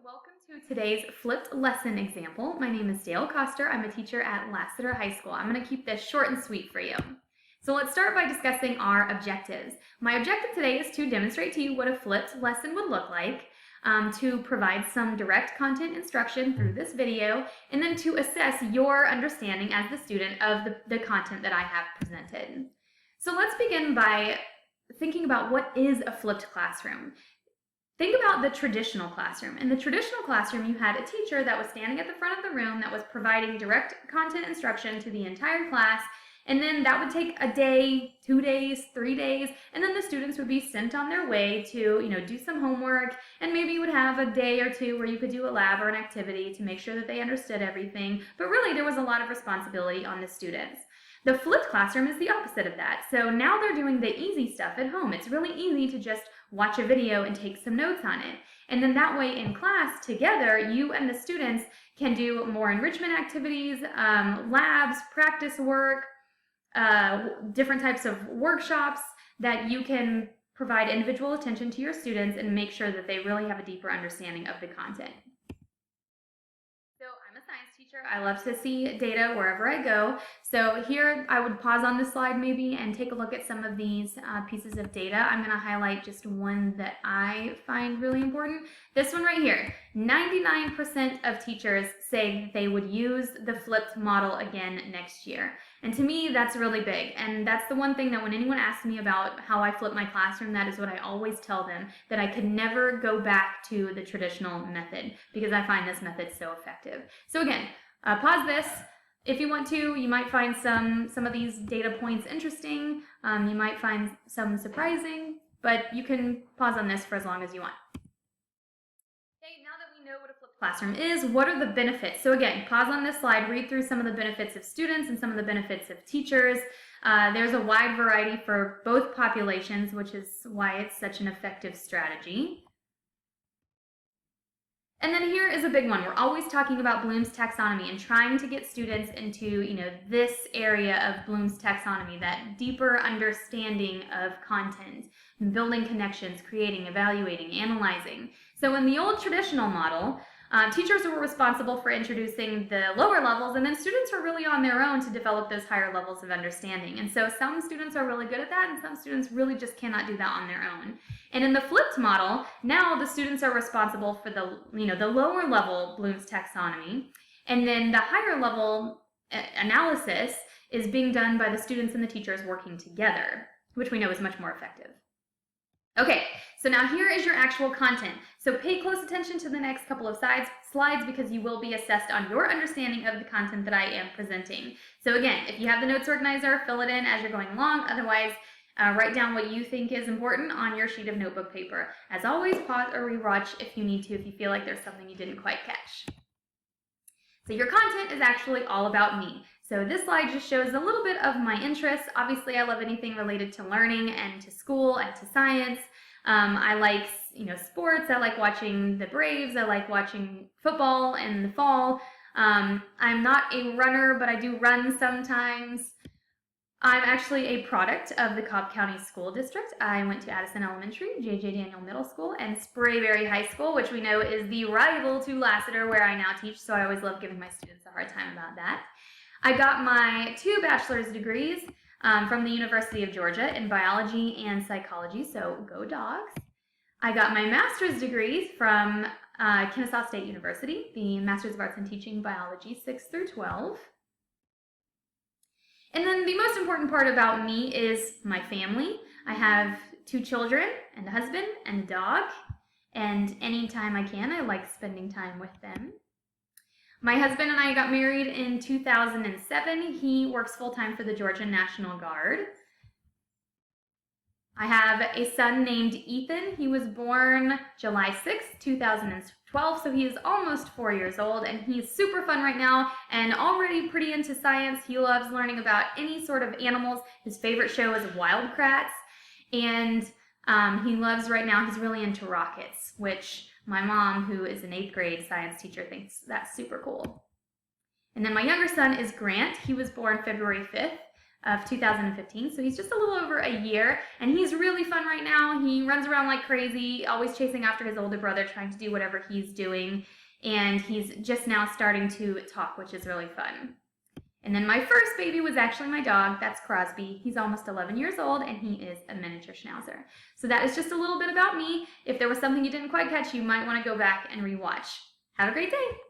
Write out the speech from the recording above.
welcome to today's flipped lesson example. My name is Dale Coster. I'm a teacher at Lassiter High School. I'm going to keep this short and sweet for you. So let's start by discussing our objectives. My objective today is to demonstrate to you what a flipped lesson would look like, to provide some direct content instruction through this video, and then to assess your understanding as the student of the content that I have presented. So let's begin by thinking about what is a flipped classroom. Think about the traditional classroom. In the traditional classroom, you had a teacher that was standing at the front of the room that was providing direct content instruction to the entire class, and then that would take a day, 2 days, 3 days, and then the students would be sent on their way to, do some homework, and maybe you would have a day or two where you could do a lab or an activity to make sure that they understood everything, but really there was a lot of responsibility on the students. The flipped classroom is the opposite of that. So now they're doing the easy stuff at home. It's really easy to just watch a video and take some notes on it. And then that way in class together, you and the students can do more enrichment activities, labs, practice work, different types of workshops that you can provide individual attention to your students and make sure that they really have a deeper understanding of the content. So I'm a science teacher. I love to see data wherever I go. So here I would pause on this slide maybe and take a look at some of these pieces of data. I'm going to highlight just one that I find really important. This one right here. 99% of teachers say they would use the flipped model again next year. And to me, that's really big. And that's the one thing that when anyone asks me about how I flip my classroom, that is what I always tell them, that I could never go back to the traditional method because I find this method so effective. So again, pause this. If you want to, you might find some of these data points interesting. You might find some surprising, but you can pause on this for as long as you want. Okay, now that we know what a flipped classroom is, what are the benefits? So again, pause on this slide, read through some of the benefits of students and some of the benefits of teachers. There's a wide variety for both populations, which is why it's such an effective strategy. And then here is a big one. We're always talking about Bloom's taxonomy and trying to get students into, this area of Bloom's taxonomy, that deeper understanding of content, building connections, creating, evaluating, analyzing. So in the old traditional model, teachers were responsible for introducing the lower levels, and then students were really on their own to develop those higher levels of understanding. And so some students are really good at that, and some students really just cannot do that on their own. And in the flipped model, now the students are responsible for the lower level Bloom's taxonomy, and then the higher level analysis is being done by the students and the teachers working together, which we know is much more effective. Okay, so now here is your actual content. So pay close attention to the next couple of slides because you will be assessed on your understanding of the content that I am presenting. So again, if you have the notes organizer, fill it in as you're going along. Otherwise, write down what you think is important on your sheet of notebook paper. As always, pause or rewatch if you need to, if you feel like there's something you didn't quite catch. So your content is actually all about me. So this slide just shows a little bit of my interests. Obviously, I love anything related to learning and to school and to science. I like, sports. I like watching the Braves. I like watching football in the fall. I'm not a runner, but I do run sometimes. I'm actually a product of the Cobb County School District. I went to Addison Elementary, J.J. Daniel Middle School, and Sprayberry High School, which we know is the rival to Lassiter, where I now teach, so I always love giving my students a hard time about that. I got my 2 bachelor's degrees from the University of Georgia in biology and psychology, so go dogs. I got my master's degrees from Kennesaw State University, the Master's of Arts in Teaching Biology 6 through 12. And then the most important part about me is my family. I have 2 children and a husband and a dog, and anytime I can, I like spending time with them. My husband and I got married in 2007. He works full-time for the Georgia National Guard. I have a son named Ethan. He was born July 6, 2012, so he is almost 4 years old, and he's super fun right now and already pretty into science. He loves learning about any sort of animals. His favorite show is Wild Kratts, and he loves right now, he's really into rockets, which my mom, who is an 8th grade science teacher, thinks that's super cool. And then my younger son is Grant. He was born February 5th, of 2015. So he's just a little over a year, and he's really fun right now. He runs around like crazy, always chasing after his older brother, trying to do whatever he's doing. And he's just now starting to talk, which is really fun. And then my first baby was actually my dog. That's Crosby. He's almost 11 years old, and he is a miniature schnauzer. So that is just a little bit about me. If there was something you didn't quite catch, you might want to go back and rewatch. Have a great day.